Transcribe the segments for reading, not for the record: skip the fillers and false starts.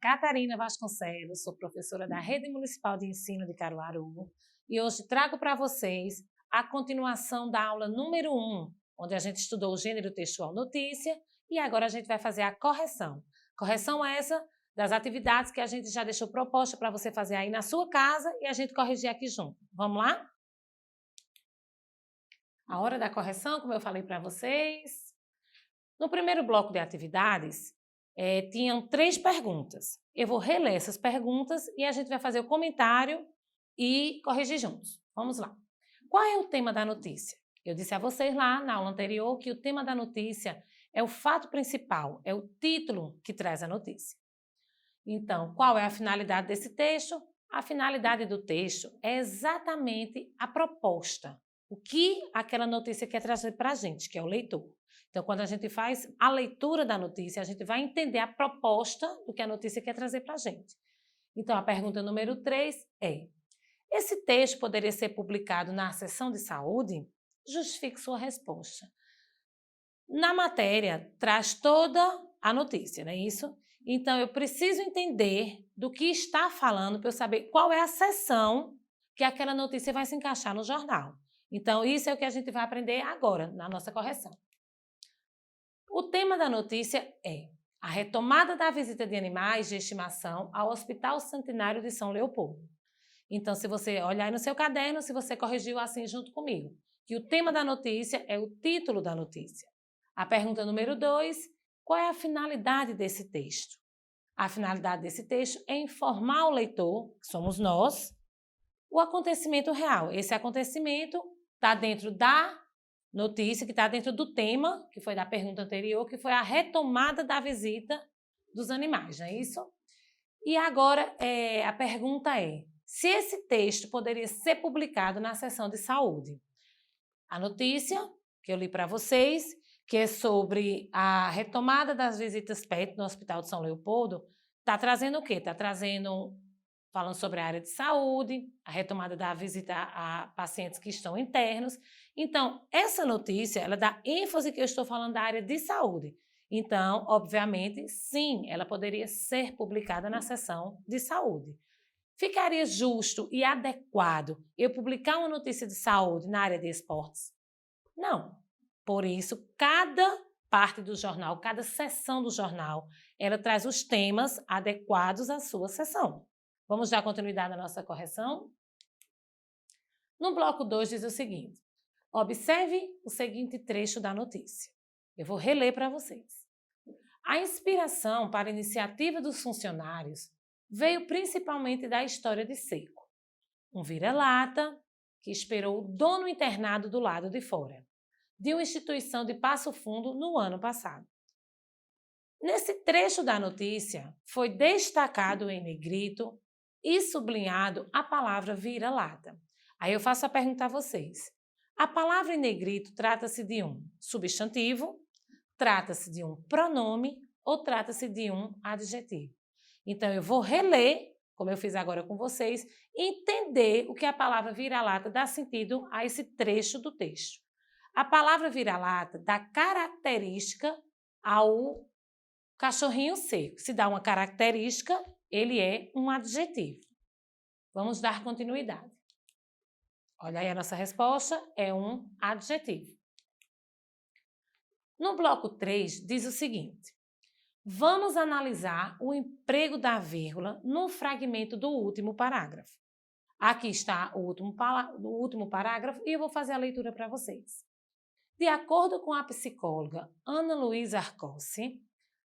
Catarina Vasconcelos, sou professora da Rede Municipal de Ensino de Caruaru e hoje trago para vocês a continuação da aula número 1, onde a gente estudou o gênero textual notícia e agora a gente vai fazer a correção. Correção essa das atividades que a gente já deixou proposta para você fazer aí na sua casa e a gente corrigir aqui junto. Vamos lá? A hora da correção, como eu falei para vocês. No primeiro bloco de atividades, tinham 3 perguntas. Eu vou reler essas perguntas e a gente vai fazer o comentário e corrigir juntos. Vamos lá. Qual é o tema da notícia? Eu disse a vocês lá na aula anterior que o tema da notícia é o fato principal, é o título que traz a notícia. Então, qual é a finalidade desse texto? A finalidade do texto é exatamente a proposta, o que aquela notícia quer trazer para a gente, que é o leitor. Então, quando a gente faz a leitura da notícia, a gente vai entender a proposta do que a notícia quer trazer para a gente. Então, a pergunta número 3 é: esse texto poderia ser publicado na seção de saúde? Justifique sua resposta. Na matéria, traz toda a notícia, não é isso? Então, eu preciso entender do que está falando para eu saber qual é a seção que aquela notícia vai se encaixar no jornal. Então, isso é o que a gente vai aprender agora, na nossa correção. O tema da notícia é a retomada da visita de animais de estimação ao Hospital Centenário de São Leopoldo. Então, se você olhar aí no seu caderno, se você corrigiu assim junto comigo, que o tema da notícia é o título da notícia. A pergunta número 2, qual é a finalidade desse texto? A finalidade desse texto é informar o leitor, que somos nós, o acontecimento real. Esse acontecimento está dentro da notícia, que está dentro do tema, que foi da pergunta anterior, que foi a retomada da visita dos animais, não é isso? E agora a pergunta é: se esse texto poderia ser publicado na seção de saúde? A notícia que eu li para vocês, que é sobre a retomada das visitas PET no Hospital de São Leopoldo, está trazendo o quê? Está falando sobre a área de saúde, a retomada da visita a pacientes que estão internos. Então, essa notícia, ela dá ênfase que eu estou falando da área de saúde. Então, obviamente, sim, ela poderia ser publicada na seção de saúde. Ficaria justo e adequado eu publicar uma notícia de saúde na área de esportes? Não. Por isso, cada parte do jornal, cada seção do jornal, ela traz os temas adequados à sua seção. Vamos dar continuidade à nossa correção? No bloco 2 diz o seguinte: observe o seguinte trecho da notícia. Eu vou reler para vocês. A inspiração para a iniciativa dos funcionários veio principalmente da história de Seco, um vira-lata que esperou o dono internado do lado de fora, de uma instituição de Passo Fundo no ano passado. Nesse trecho da notícia, foi destacado em negrito e sublinhado a palavra vira-lata. Aí eu faço a pergunta a vocês. A palavra em negrito trata-se de um substantivo, trata-se de um pronome ou trata-se de um adjetivo? Então, eu vou reler, como eu fiz agora com vocês, e entender o que a palavra vira-lata dá sentido a esse trecho do texto. A palavra vira-lata dá característica ao cachorrinho seco. Se dá uma característica, ele é um adjetivo. Vamos dar continuidade. Olha aí a nossa resposta, é um adjetivo. No bloco 3, diz o seguinte: vamos analisar o emprego da vírgula no fragmento do último parágrafo. Aqui está o último parágrafo e eu vou fazer a leitura para vocês. De acordo com a psicóloga Ana Luísa Arcossi,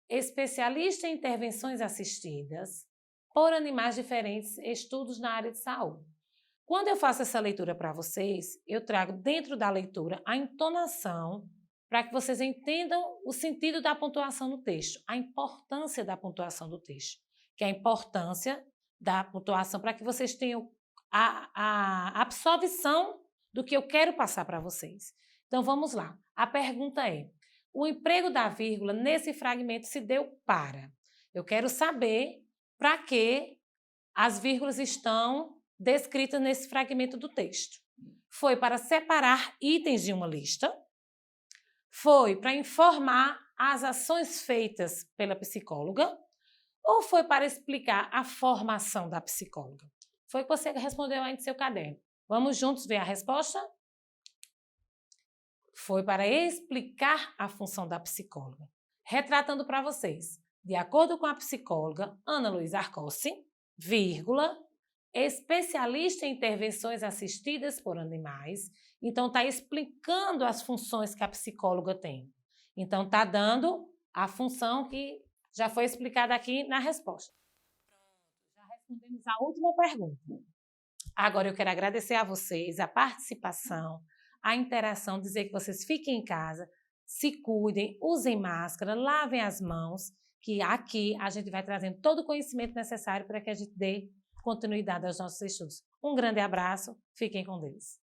especialista em intervenções assistidas por animais diferentes, estudos na área de saúde. Quando eu faço essa leitura para vocês, eu trago dentro da leitura a entonação para que vocês entendam o sentido da pontuação no texto, a importância da pontuação do texto, que é a importância da pontuação para que vocês tenham a absorção do que eu quero passar para vocês. Então, vamos lá. A pergunta é: o emprego da vírgula nesse fragmento se deu para? Eu quero saber para que as vírgulas estão descritas nesse fragmento do texto. Foi para separar itens de uma lista? Foi para informar as ações feitas pela psicóloga? ou foi para explicar a formação da psicóloga? Foi o que você respondeu aí no seu caderno. Vamos juntos ver a resposta? Foi para explicar a função da psicóloga. Retratando para vocês, de acordo com a psicóloga Ana Luísa Arcossi, vírgula, especialista em intervenções assistidas por animais. Então, está explicando as funções que a psicóloga tem. Então, está dando a função que já foi explicada aqui na resposta. Já respondemos a última pergunta. Agora, eu quero agradecer a vocês a participação, a interação, dizer que vocês fiquem em casa, se cuidem, usem máscara, lavem as mãos, que aqui a gente vai trazendo todo o conhecimento necessário para que a gente dê continuidade aos nossos estudos. Um grande abraço, fiquem com Deus.